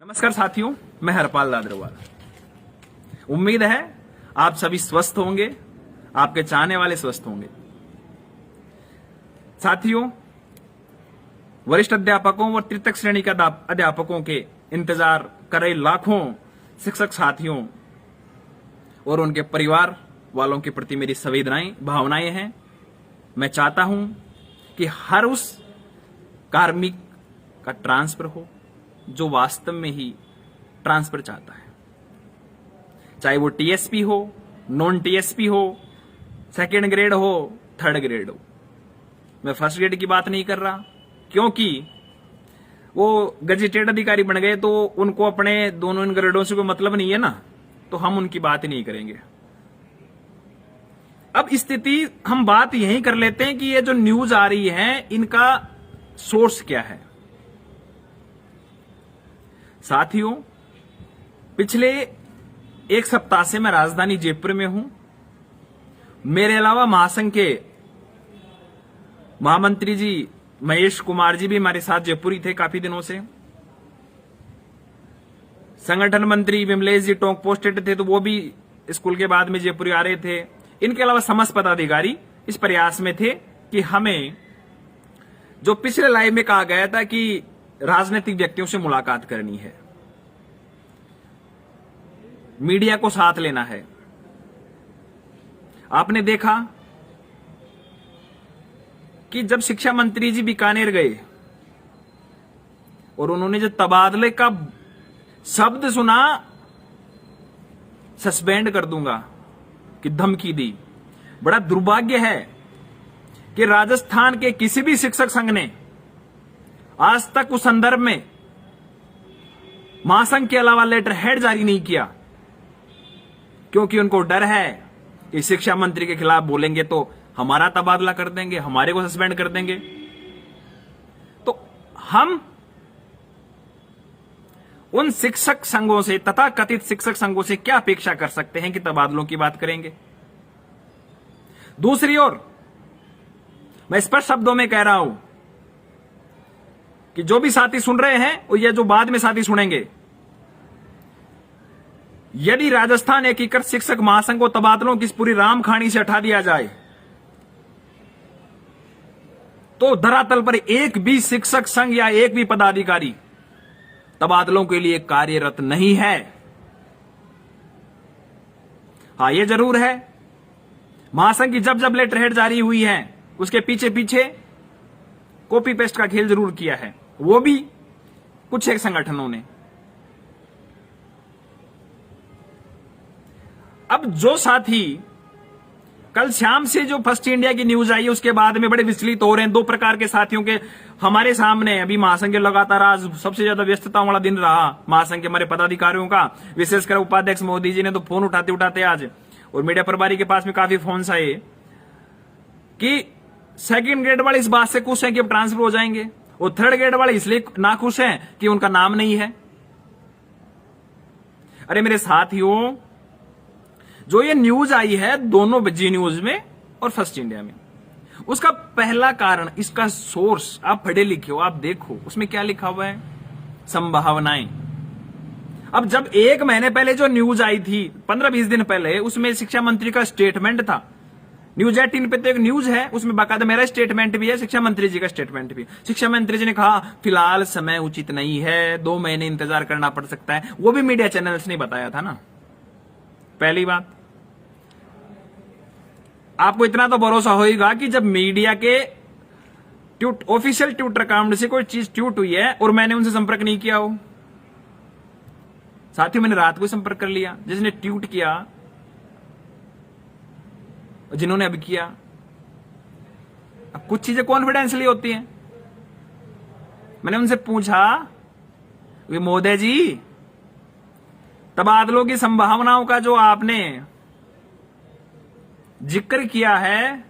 नमस्कार साथियों, मैं हरपाल लाद्रवाल। उम्मीद है आप सभी स्वस्थ होंगे, आपके चाहने वाले स्वस्थ होंगे। साथियों, वरिष्ठ अध्यापकों व तृतीय श्रेणी के अध्यापकों के इंतजार कर रहे लाखों शिक्षक साथियों और उनके परिवार वालों के प्रति मेरी संवेदनाएं भावनाएं हैं। मैं चाहता हूं कि हर उस कार्मिक का ट्रांसफर हो जो वास्तव में ही ट्रांसफर चाहता है, चाहे वो टीएसपी हो, नॉन टीएसपी हो, सेकेंड ग्रेड हो, थर्ड ग्रेड हो। मैं फर्स्ट ग्रेड की बात नहीं कर रहा, क्योंकि वो गजेटेड अधिकारी बन गए तो उनको अपने दोनों इन ग्रेडों से कोई मतलब नहीं है ना, तो हम उनकी बात ही नहीं करेंगे। अब स्थिति हम बात यही कर लेते हैं कि ये जो न्यूज आ रही है इनका सोर्स क्या है। साथियों, पिछले एक सप्ताह से मैं राजधानी जयपुर में हूं। मेरे अलावा महासंघ के महामंत्री जी महेश कुमार जी भी हमारे साथ जयपुर ही थे काफी दिनों से। संगठन मंत्री विमलेश जी टोंक पोस्टेड थे, तो वो भी स्कूल के बाद में जयपुर आ रहे थे। इनके अलावा समस्त पदाधिकारी इस प्रयास में थे कि हमें जो पिछले लाइव में कहा गया था कि राजनीतिक व्यक्तियों से मुलाकात करनी है, मीडिया को साथ लेना है। आपने देखा कि जब शिक्षा मंत्री जी बीकानेर गए और उन्होंने जो तबादले का शब्द सुना, सस्पेंड कर दूंगा कि धमकी दी। बड़ा दुर्भाग्य है कि राजस्थान के किसी भी शिक्षक संघ ने आज तक उस संदर्भ में महासंघ के अलावा लेटर हेड जारी नहीं किया, क्योंकि उनको डर है कि शिक्षा मंत्री के खिलाफ बोलेंगे तो हमारा तबादला कर देंगे, हमारे को सस्पेंड कर देंगे। तो हम उन शिक्षक संघों से, तथा कथित शिक्षक संघों से क्या अपेक्षा कर सकते हैं कि तबादलों की बात करेंगे। दूसरी ओर मैं स्पष्ट शब्दों में कह रहा हूं कि जो भी साथी सुन रहे हैं और ये जो बाद में साथी सुनेंगे, यदि राजस्थान एकीकृत शिक्षक महासंघ को तबादलों की इस पूरी रामखानी से हटा दिया जाए तो धरातल पर एक भी शिक्षक संघ या एक भी पदाधिकारी तबादलों के लिए कार्यरत नहीं है। हां, यह जरूर है, महासंघ की जब जब लेटर हेड जारी हुई है उसके पीछे पीछे कॉपी पेस्ट का खेल जरूर किया है, वो भी कुछ एक संगठनों ने। अब जो साथी कल शाम से जो फर्स्ट इंडिया की न्यूज आई है उसके बाद में बड़े विचलित हो रहे हैं, दो प्रकार के साथियों के हमारे सामने। अभी महासंघ के लगातार आज सबसे ज्यादा व्यस्तता वाला दिन रहा महासंघ के हमारे पदाधिकारियों का, विशेषकर उपाध्यक्ष मोदी जी ने तो फोन उठाते उठाते आज, और मीडिया प्रभारी के पास में काफी फोन आए कि सेकंड ग्रेड वाले इस बात से खुश हैं कि अब ट्रांसफर हो जाएंगे, और थर्ड ग्रेड वाले इसलिए नाखुश हैं कि उनका नाम नहीं है। अरे मेरे साथियों, जो ये न्यूज आई है दोनों जी न्यूज में और फर्स्ट इंडिया में, उसका पहला कारण, इसका सोर्स आप पढ़े लिखे हो, आप देखो उसमें क्या लिखा हुआ है, संभावनाएं। अब जब एक महीने पहले जो न्यूज आई थी, 15-20 दिन पहले, उसमें शिक्षा मंत्री का स्टेटमेंट था। न्यूज 18 पे तो एक न्यूज है, उसमें बाकायदा मेरा स्टेटमेंट भी है, शिक्षा मंत्री जी का स्टेटमेंट भी। शिक्षा मंत्री जी ने कहा फिलहाल समय उचित नहीं है, 2 महीने इंतजार करना पड़ सकता है। वो भी मीडिया चैनल्स ने बताया था ना। पहली बात, आपको इतना तो भरोसा होगा कि जब मीडिया के ऑफिशियल ट्विटर अकाउंट से कोई चीज ट्वीट हुई है और मैंने उनसे संपर्क नहीं किया हो। साथियों, मैंने रात को संपर्क कर लिया जिसने ट्वीट किया और जिन्होंने अब किया। अब कुछ चीजें कॉन्फिडेंशियली होती हैं। मैंने उनसे पूछा, वे मोदी जी, तबादलों की संभावनाओं का जो आपने जिक्र किया है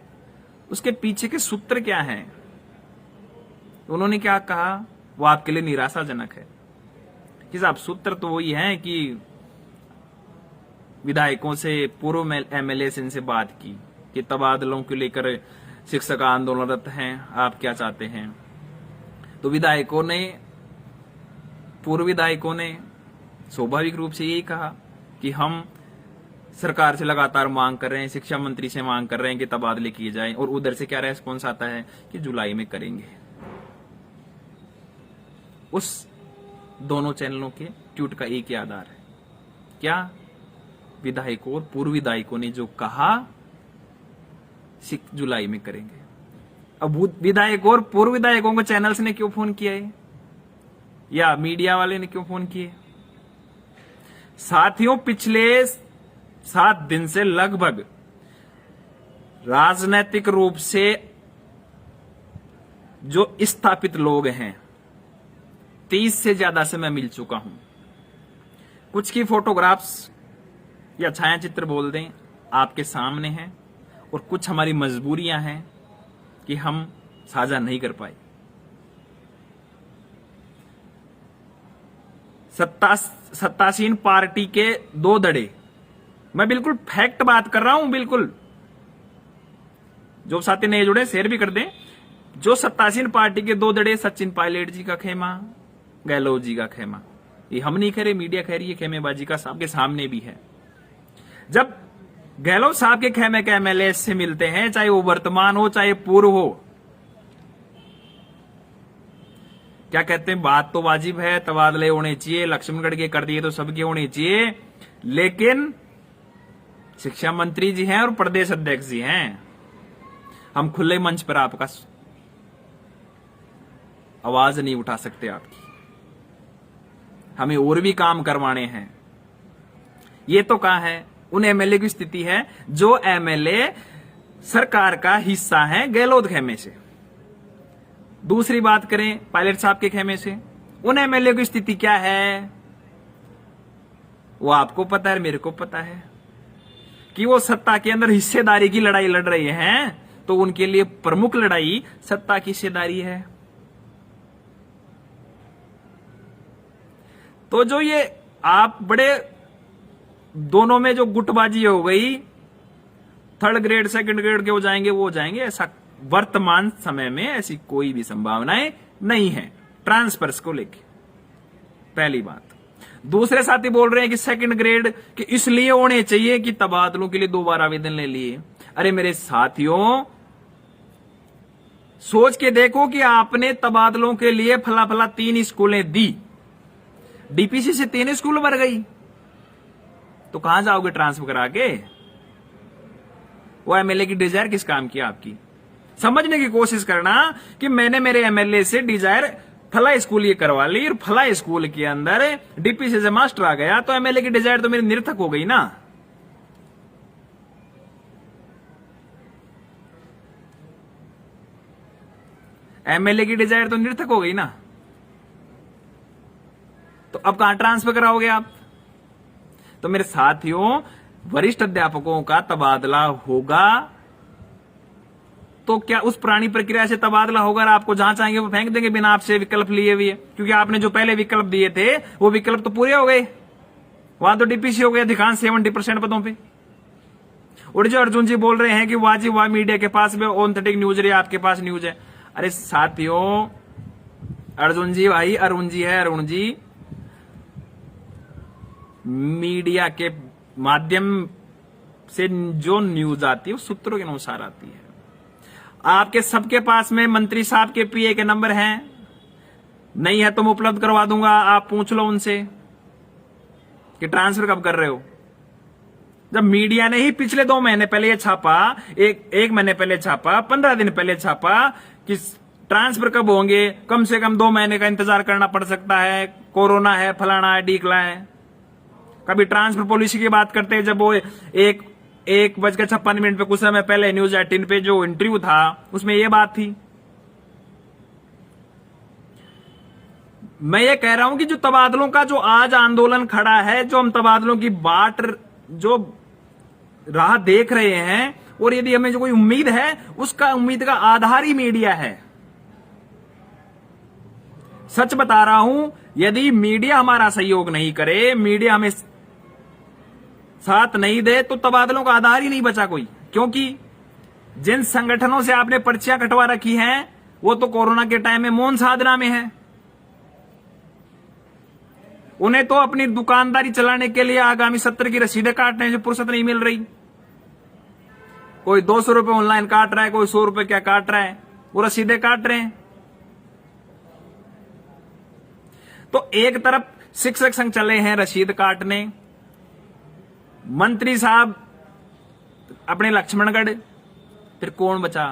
उसके पीछे के सूत्र क्या हैं? उन्होंने क्या कहा, वो आपके लिए निराशाजनक है। कि साहब, सूत्र तो वही है कि विधायकों से, पूर्व एमएलए से इनसे बात की कि तबादलों को लेकर शिक्षक आंदोलनरत हैं, आप क्या चाहते हैं। तो विधायकों ने पूर्व विधायकों ने स्वाभाविक रूप से यही कहा कि हम सरकार से लगातार मांग कर रहे हैं, शिक्षा मंत्री से मांग कर रहे हैं कि तबादले किए जाएं, और उधर से क्या रेस्पॉन्स आता है कि जुलाई में करेंगे। उस दोनों चैनलों के ट्वीट का एक ही आधार है, क्या विधायकों और पूर्व विधायकों ने जो कहा जुलाई में करेंगे। अब विधायकों और पूर्व विधायकों को चैनल्स ने क्यों फोन किया है, या मीडिया वाले ने क्यों फोन किए? साथियों, पिछले 7 दिन से लगभग राजनीतिक रूप से जो स्थापित लोग हैं 30 से ज्यादा से मैं मिल चुका हूं। कुछ की फोटोग्राफ्स या छायाचित्र बोल दें आपके सामने हैं, और कुछ हमारी मजबूरियां हैं कि हम साझा नहीं कर पाए। सत्तासीन पार्टी के 2 धड़े, मैं बिल्कुल फैक्ट बात कर रहा हूं, बिल्कुल। जो साथी नए जुड़े शेयर भी कर दें। जो सत्तासीन पार्टी के 2 धड़े, सचिन पायलट जी का खेमा, गहलोत जी का खेमा, ये हम नहीं कह रहे, मीडिया कह रही है, खेमेबाजी का सबके सामने भी है। जब गहलोत साहब के खेमे के एमएलए से मिलते हैं, चाहे वो वर्तमान हो चाहे पूर्व हो, क्या कहते हैं, बात तो वाजिब है, तबादले होने चाहिए, लक्ष्मणगढ़ के कर दिए तो सबके होने चाहिए, लेकिन शिक्षा मंत्री जी हैं और प्रदेश अध्यक्ष जी हैं। हम खुले मंच पर आपका आवाज नहीं उठा सकते आपकी, हमें और भी काम करवाने हैं। ये तो कहा है, उन एमएलए की स्थिति है जो एमएलए सरकार का हिस्सा है गहलोत खेमे से। दूसरी बात करें पायलट साहब के खेमे से, उन एमएलए की स्थिति क्या है वो आपको पता है, मेरे को पता है कि वो सत्ता के अंदर हिस्सेदारी की लड़ाई लड़ रहे हैं, तो उनके लिए प्रमुख लड़ाई सत्ता की हिस्सेदारी है। तो जो ये आप बड़े दोनों में जो गुटबाजी हो गई, 3rd ग्रेड 2nd ग्रेड के हो जाएंगे, वो हो जाएंगे, ऐसा वर्तमान समय में ऐसी कोई भी संभावनाएं नहीं है ट्रांसफर्स को लेके। पहली बात। दूसरे साथी बोल रहे हैं कि 2nd ग्रेड के इसलिए होने चाहिए कि तबादलों के लिए 2 बार आवेदन ले लिए। अरे मेरे साथियों, सोच के देखो कि आपने तबादलों के लिए फला फला 3 स्कूलें दी, डीपीसी से 3 स्कूल भर गई, तो कहां जाओगे ट्रांसफर करा के? वो एमएलए की डिजायर किस काम की आपकी? समझने की कोशिश करना कि मैंने मेरे एमएलए से डिजायर फला स्कूल ये करवा ली, और फला स्कूल के अंदर डीपीसी से मास्टर आ गया, तो एमएलए की डिजायर तो मेरी निरर्थक हो गई ना। एमएलए की डिजायर तो निरर्थक हो गई ना। तो अब कहां ट्रांसफर कराओगे आप? तो मेरे साथियों, वरिष्ठ अध्यापकों का तबादला होगा तो क्या उस पुरानी प्रक्रिया से तबादला होगा और आपको जहां चाहेंगे वो फेंक देंगे बिना आपसे विकल्प लिए हुए? क्योंकि आपने जो पहले विकल्प दिए थे वो विकल्प तो पूरे हो गए, वहां तो डीपीसी हो गए अधिकांश 70% पदों पे। और जो अर्जुन जी बोल रहे हैं कि वाजिब वाह मीडिया के पास भी ऑथेंटिक न्यूज रही, आपके पास न्यूज है। अरे साथियों, अर्जुन जी भाई, अरुण जी है, अरुण जी मीडिया के माध्यम से जो न्यूज आती है वो सूत्रों के अनुसार आती है। आपके सबके पास में मंत्री साहब के पीए के नंबर हैं, नहीं है तो मैं उपलब्ध करवा दूंगा, आप पूछ लो उनसे कि ट्रांसफर कब कर रहे हो। जब मीडिया ने ही पिछले 2 महीने पहले ये छापा, एक महीने पहले छापा, 15 दिन पहले छापा कि ट्रांसफर कब होंगे, कम से कम 2 महीने का इंतजार करना पड़ सकता है, कोरोना है, फलाना है, ढीकला है। कभी ट्रांसफर पॉलिसी की बात करते हैं, जब वो 1:56 पे कुछ समय पहले न्यूज 18 पे जो इंटरव्यू था उसमें ये बात थी। मैं ये कह रहा हूं कि जो तबादलों का जो आज आंदोलन खड़ा है, जो हम तबादलों की बाट जो राह देख रहे हैं, और यदि हमें जो कोई उम्मीद है, उसका उम्मीद का आधार ही मीडिया है। सच बता रहा हूं, यदि मीडिया हमारा सहयोग नहीं करे, मीडिया हमें साथ नहीं दे, तो तबादलों का आधार ही नहीं बचा कोई। क्योंकि जिन संगठनों से आपने पर्चियां कटवा रखी हैं वो तो कोरोना के टाइम में मौन साधना में है। उन्हें तो अपनी दुकानदारी चलाने के लिए आगामी सत्र की रसीदें काटने हैं जो फुर्सत नहीं मिल रही। कोई 200 रुपए ऑनलाइन काट रहा है, कोई 100 रुपए क्या काट रहा है, वो रसीदें काट रहे हैं। तो एक तरफ शिक्षक संघ चले हैं रसीद काटने, मंत्री साहब अपने लक्ष्मणगढ़, फिर कौन बचा?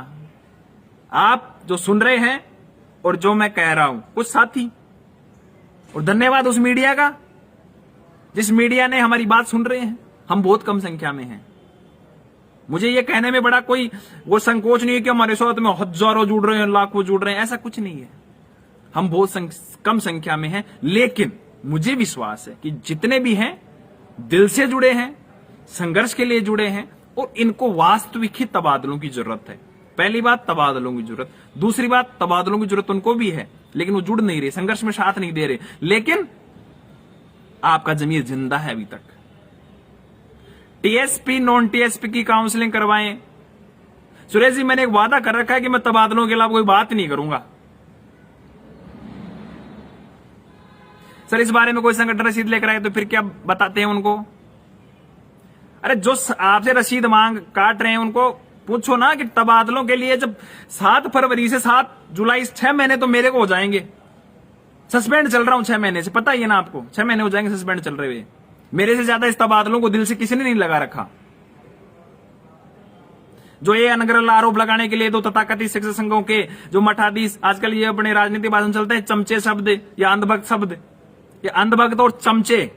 आप जो सुन रहे हैं और जो मैं कह रहा हूं, कुछ साथी। और धन्यवाद उस मीडिया का जिस मीडिया ने हमारी बात सुन रहे हैं। हम बहुत कम संख्या में हैं। मुझे यह कहने में बड़ा कोई वो संकोच नहीं है कि हमारे साथ में हजारों जुड़ रहे हैं, लाखों जुड़ रहे हैं, ऐसा कुछ नहीं है। हम बहुत कम संख्या में हैं, लेकिन मुझे विश्वास है कि जितने भी हैं दिल से जुड़े हैं, संघर्ष के लिए जुड़े हैं, और इनको वास्तविक ही तबादलों की जरूरत है। पहली बात तबादलों की जरूरत, दूसरी बात तबादलों की जरूरत उनको भी है, लेकिन वो जुड़ नहीं रहे, संघर्ष में साथ नहीं दे रहे। लेकिन आपका जमीर जिंदा है अभी तक। टीएसपी नॉन टीएसपी की काउंसलिंग करवाएं। सुरेश जी, मैंने एक वादा कर रखा है कि मैं तबादलों के अलावा कोई बात नहीं करूंगा। सर, इस बारे में कोई संगठन रसीद लेकर आए तो फिर क्या बताते हैं उनको? अरे जो आपसे रसीद मांग काट रहे हैं उनको पूछो ना कि तबादलों के लिए जब 7 फरवरी से 7 जुलाई 6 महीने तो मेरे को हो जाएंगे। सस्पेंड चल रहा हूं 6 महीने से, पता ही है ना आपको। 6 महीने हो जाएंगे सस्पेंड चल रहे हुए। मेरे से ज्यादा इस तबादलों को दिल से किसी ने नहीं लगा रखा। जो ये अनगरल आरोप लगाने के लिए दो तथाकथित शिक्षक संघों के जो मठाधीश, आजकल ये अपने राजनीतिक भाषण चलते हैं चमचे शब्द या अंधभक्त शब्द, ये अंधभक्त और चमचे,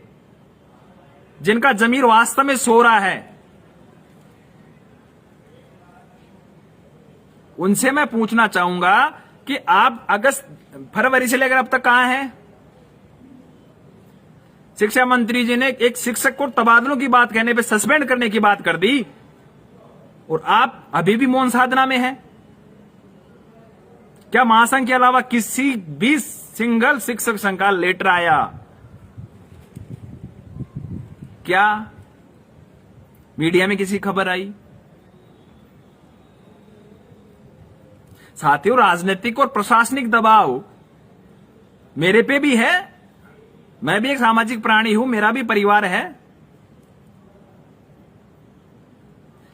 जिनका जमीर वास्तव में सो रहा है, उनसे मैं पूछना चाहूंगा कि आप फरवरी से लेकर अब तक कहां हैं? शिक्षा मंत्री जी ने एक शिक्षक को तबादलों की बात कहने पे सस्पेंड करने की बात कर दी, और आप अभी भी मौन साधना में हैं। क्या महासंघ के अलावा किसी भी सिंगल शिक्षक संघ का लेटर आया? क्या मीडिया में किसी खबर आई? साथियों, राजनीतिक और प्रशासनिक दबाव मेरे पे भी है। मैं भी एक सामाजिक प्राणी हूं, मेरा भी परिवार है।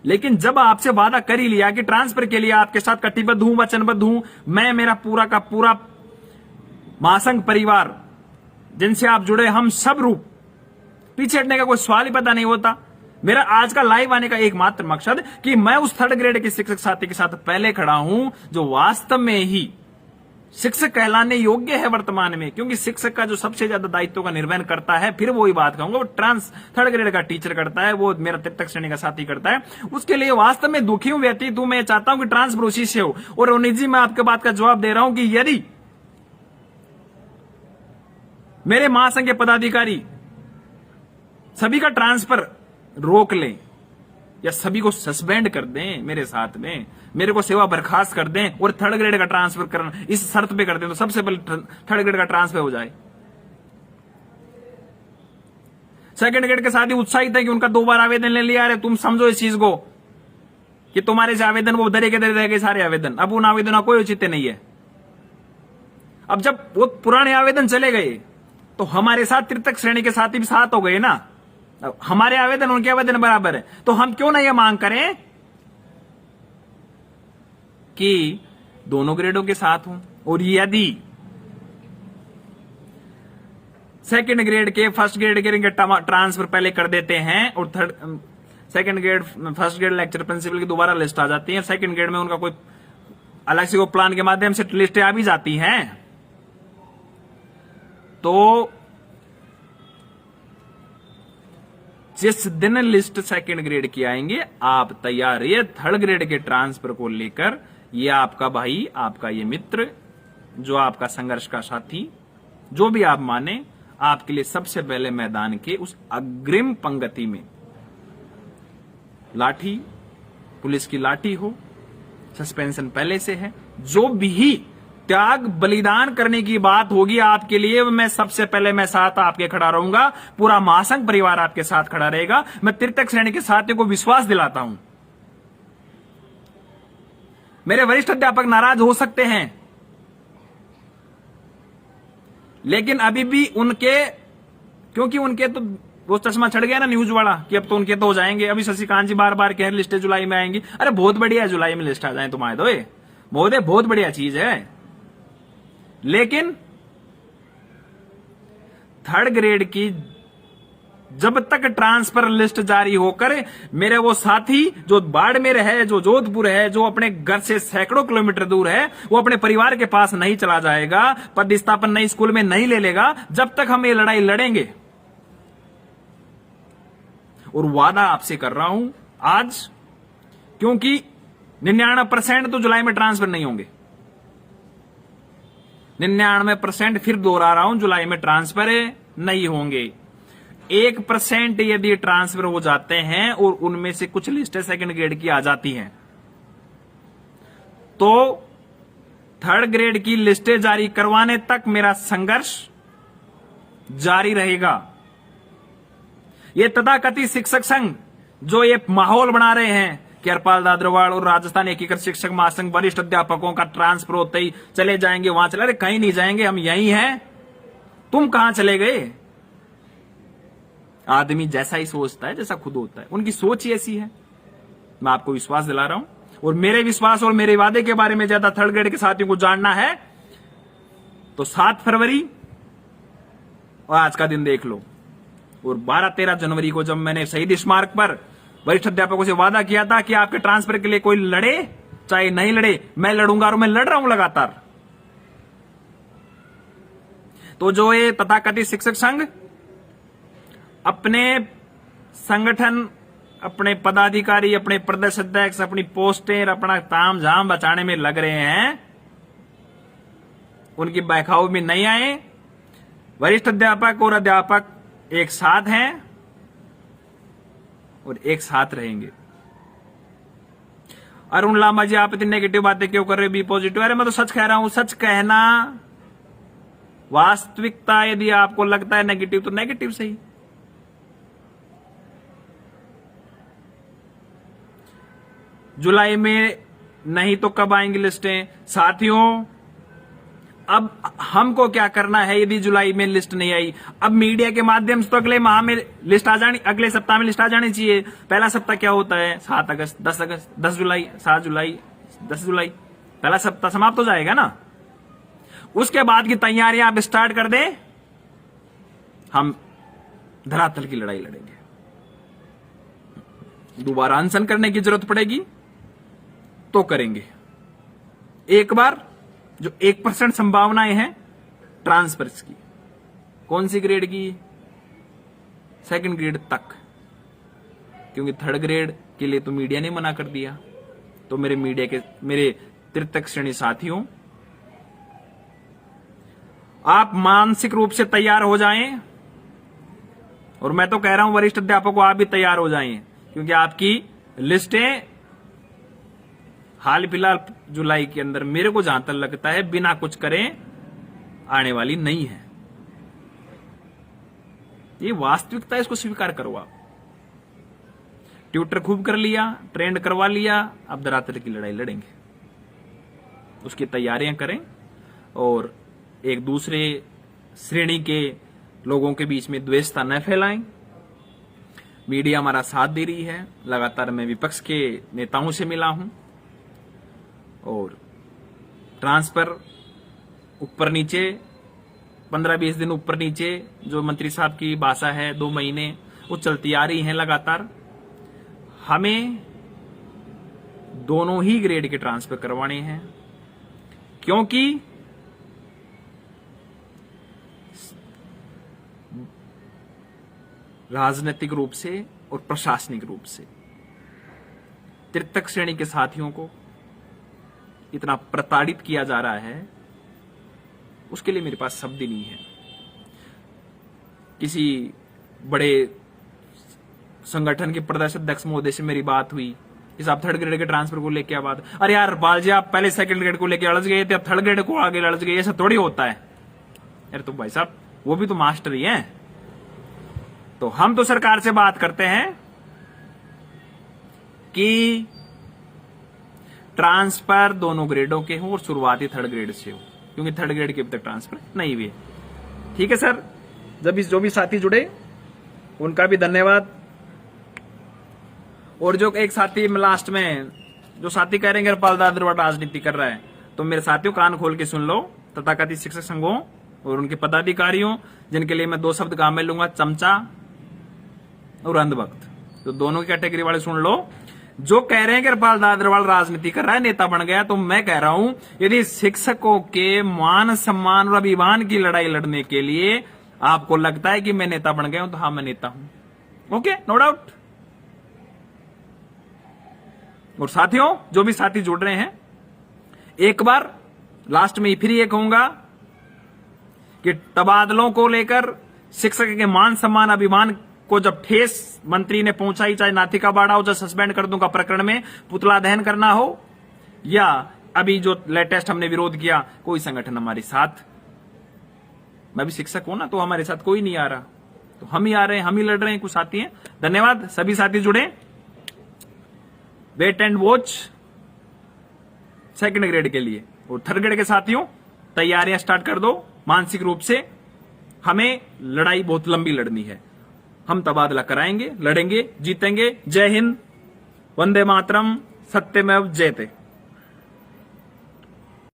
लेकिन जब आपसे वादा कर ही लिया कि ट्रांसफर के लिए आपके साथ कटिबद्ध हूं, वचनबद्ध हूं, मैं, मेरा पूरा का पूरा महासंघ परिवार जिनसे आप जुड़े, हम सब रूप पीछे हटने का कोई सवाल ही पैदा नहीं होता। मेरा आज का लाइव आने का एकमात्र मकसद कि मैं उस 3rd ग्रेड के शिक्षक साथी के साथ पहले खड़ा हूं जो वास्तव में ही शिक्षक कहलाने योग्य है वर्तमान में। क्योंकि शिक्षक का जो सबसे ज्यादा दायित्व का निर्वहन करता है, फिर वही बात कहूंगा, वो 3rd ग्रेड का टीचर करता है, वो मेरा तृतीय श्रेणी का साथी करता है। उसके लिए वास्तव में दुखी हूं, व्यतीत हूं। मैं चाहता हूं कि ट्रांसफर उसी से हो। और रोनित जी, मैं आपके बात का जवाब दे रहा हूं कि यदि मेरे महासंघ के पदाधिकारी सभी का ट्रांसफर रोक लें या सभी को सस्पेंड कर दें मेरे साथ में, मेरे को सेवा बर्खास्त कर दें और 3rd ग्रेड का ट्रांसफर करना इस शर्त पे कर दें, तो सबसे पहले 3rd ग्रेड का ट्रांसफर हो जाए। 2nd ग्रेड के साथ ही उत्साहित है कि उनका 2 बार आवेदन ले लिया। अरे तुम समझो इस चीज को कि तुम्हारे से आवेदन वो दरे के दरे रह गए सारे आवेदन। अब उन आवेदनों का कोई औचित्य नहीं है। अब जब वो पुराने आवेदन चले गए तो हमारे साथ तृतीय श्रेणी के साथी भी साथ हो गए ना। हमारे आवेदन उनके आवेदन बराबर है, तो हम क्यों ना यह मांग करें कि दोनों ग्रेडों के साथ हों। और यदि 2nd ग्रेड के 1st ग्रेड के ट्रांसफर पहले कर देते हैं और 2nd grade 1st grade lecture principal की दोबारा लिस्ट आ जाती है, 2nd ग्रेड में उनका कोई अलग से प्लान के माध्यम से लिस्टें आ भी जाती हैं, तो जिस दिन लिस्ट 2nd ग्रेड की आएंगे आप तैयार रहिए 3rd ग्रेड के ट्रांसफर को लेकर। ये आपका भाई, आपका ये मित्र, जो आपका संघर्ष का साथी, जो भी आप माने, आपके लिए सबसे पहले मैदान के उस अग्रिम पंक्ति में लाठी, पुलिस की लाठी हो, सस्पेंशन पहले से है, जो भी त्याग बलिदान करने की बात होगी आपके लिए, मैं सबसे पहले मैं साथ आपके खड़ा रहूंगा। पूरा महासंघ परिवार आपके साथ खड़ा रहेगा। मैं तृतीय श्रेणी के साथियों को विश्वास दिलाता हूं। मेरे वरिष्ठ अध्यापक नाराज हो सकते हैं, लेकिन अभी भी उनके क्योंकि उनके तो वो चश्मा चढ़ गया ना न्यूज वाला कि अब तो उनके तो हो जाएंगे। अभी शशिकांत जी बार बार कह रहे लिस्टें जुलाई में आएंगी। अरे बहुत बढ़िया, जुलाई में लिस्ट आ जाए तुम्हारे दो महोदय, बहुत बढ़िया चीज है। लेकिन थर्ड ग्रेड की जब तक ट्रांसफर लिस्ट जारी होकर मेरे वो साथी जो बाड़मेर है, जो जोधपुर है, जो अपने घर से सैकड़ों किलोमीटर दूर है, वो अपने परिवार के पास नहीं चला जाएगा, पदस्थापन नई स्कूल में नहीं ले लेगा, जब तक हम ये लड़ाई लड़ेंगे। और वादा आपसे कर रहा हूं आज, क्योंकि 99% तो जुलाई में ट्रांसफर नहीं होंगे। 99% फिर दोहरा रहा हूं, जुलाई में ट्रांसफर नहीं होंगे। 1% यदि ट्रांसफर हो जाते हैं और उनमें से कुछ लिस्टें सेकंड ग्रेड की आ जाती हैं, तो थर्ड ग्रेड की लिस्टें जारी करवाने तक मेरा संघर्ष जारी रहेगा। ये तथाकथित शिक्षक संघ जो ये माहौल बना रहे हैं कि हरपाल दाद्रवाड़ और राजस्थान एकीकृत शिक्षक महासंघ वरिष्ठ अध्यापकों का ट्रांसफर होते ही चले जाएंगे वहां चले, अरे कहीं नहीं जाएंगे, हम यहीं हैं, तुम कहां चले गए। आदमी जैसा ही सोचता है, जैसा खुद होता है, उनकी सोच ही ऐसी है। मैं आपको विश्वास दिला रहा हूं, और मेरे विश्वास और मेरे वादे के बारे में ज्यादा थर्ड ग्रेड के साथियों को जानना है तो 7 फरवरी और आज का दिन देख लो, और 12-13 जनवरी को जब मैंने शहीद स्मारक पर वरिष्ठ अध्यापकों से वादा किया था कि आपके ट्रांसफर के लिए कोई लड़े चाहे नहीं लड़े, मैं लड़ूंगा, और मैं लड़ रहा हूं लगातार। तो जो ये तथाकथित शिक्षक संघ अपने संगठन, अपने पदाधिकारी, अपने प्रदेश अध्यक्ष, अपनी पोस्टें, अपना ताम झाम बचाने में लग रहे हैं, उनकी बहकाऊ में नहीं आए। वरिष्ठ अध्यापक और अध्यापक एक साथ हैं और एक साथ रहेंगे। अरुण लांबा जी, आप इतनी नेगेटिव बातें क्यों कर रहे हो, बी पॉजिटिव। अरे मैं तो सच कह रहा हूं, सच कहना, वास्तविकता यदि आपको लगता है नेगेटिव तो नेगेटिव सही। जुलाई में नहीं तो कब आएंगी लिस्टें साथियों। अब हमको क्या करना है यदि जुलाई में लिस्ट नहीं आई। अब मीडिया के माध्यम से तो अगले माह में लिस्ट आ जानी, अगले सप्ताह में लिस्ट आ जानी चाहिए। पहला सप्ताह क्या होता है, 7 अगस्त, 10 अगस्त, 10 जुलाई, 7 जुलाई, 10 जुलाई, पहला सप्ताह समाप्त हो जाएगा ना। उसके बाद की तैयारियां आप स्टार्ट कर दें, हम धरातल की लड़ाई लड़ेंगे। दोबारा अनशन करने की जरूरत पड़ेगी तो करेंगे। एक बार जो 1% संभावनाएं हैं ट्रांसफर्स की, कौन सी ग्रेड की, सेकंड ग्रेड तक, क्योंकि थर्ड ग्रेड के लिए तो मीडिया ने मना कर दिया। तो मेरे तृतीय श्रेणी साथियों, आप मानसिक रूप से तैयार हो जाएं, और मैं तो कह रहा हूं वरिष्ठ अध्यापकों आप भी तैयार हो जाएं, क्योंकि आपकी लिस्टें हाल फिलहाल जुलाई के अंदर मेरे को जहां तक लगता है बिना कुछ करें आने वाली नहीं है। ये वास्तविकता, इसको स्वीकार करो आप। ट्यूटर खूब कर लिया, ट्रेंड करवा लिया, अब धरातल की लड़ाई लड़ेंगे, उसकी तैयारियां करें, और एक दूसरे श्रेणी के लोगों के बीच में द्वेषता न फैलाएं। मीडिया हमारा साथ दे रही है, लगातार मैं विपक्ष के नेताओं से मिला हूं, और ट्रांसफर ऊपर नीचे 15-20 दिन ऊपर नीचे जो मंत्री साहब की भाषा है 2 महीने, वो चलती आ रही है लगातार। हमें दोनों ही ग्रेड के ट्रांसफर करवाने हैं, क्योंकि राजनीतिक रूप से और प्रशासनिक रूप से तृतीय श्रेणी के साथियों को इतना प्रताड़ित किया जा रहा है, उसके लिए मेरे पास शब्द ही नहीं है। किसी बड़े संगठन के प्रदेश अध्यक्ष महोदय से मेरी बात हुई, इस आप थर्ड ग्रेड के ट्रांसफर को लेके बात, अरे यार बाल जी आप पहले सेकंड ग्रेड को लेके अड़च गए थे, अब थर्ड ग्रेड को आगे अड़च गए, ऐसा थोड़ी होता है। अरे तो भाई साहब वो भी तो मास्टर ही हैं। तो हम तो सरकार से बात करते हैं कि ट्रांसफर दोनों ग्रेडों के हो और शुरुआती थर्ड ग्रेड से हो, क्योंकि थर्ड ग्रेड के अभी तक ट्रांसफर नहीं हुए। ठीक है सर, जो भी साथी जुड़े उनका भी धन्यवाद। और जो एक साथी लास्ट में जो साथी कह रहे हैं हरपाल दादरवाल राजनीति कर रहा है, तो मेरे साथियों कान खोल के सुन लो। तथाकथित शिक्षक संघों और उनके पदाधिकारियों, जिनके लिए मैं 2 शब्द काम में लूंगा, चमचा और अंधभक्त, तो दोनों की कैटेगरी वाले सुन लो। जो कह रहे हैं कि हरपाल दादरवाल राजनीति कर रहा है, नेता बन गया, तो मैं कह रहा हूं यदि शिक्षकों के मान सम्मान और अभिमान की लड़ाई लड़ने के लिए आपको लगता है कि मैं नेता बन गया हूं, तो हाँ मैं नेता हूं। Okay, no doubt. और साथियों, जो भी साथी जुड़ रहे हैं, एक बार लास्ट में फिर ये कहूंगा कि तबादलों को लेकर शिक्षक के मान सम्मान अभिमान को जब ठेस मंत्री ने पहुंचाई, चाहे नाथिका बाड़ा हो, चाहे सस्पेंड कर दूंगा प्रकरण में पुतला दहन करना हो, या अभी जो लेटेस्ट हमने विरोध किया, कोई संगठन हमारे साथ, मैं भी शिक्षक हूं ना, तो हमारे साथ कोई नहीं आ रहा, तो हम ही आ रहे हैं, हम ही लड़ रहे हैं। कुछ साथी हैं, धन्यवाद। सभी साथी जुड़े, wait and watch 2nd grade के लिए। और 3rd ग्रेड के साथियों, तैयारियां स्टार्ट कर दो मानसिक रूप से। हमें लड़ाई बहुत लंबी लड़नी है, हम तबादला कराएंगे, लड़ेंगे, जीतेंगे। जय हिंद, वंदे मातरम, सत्यमेव जयते।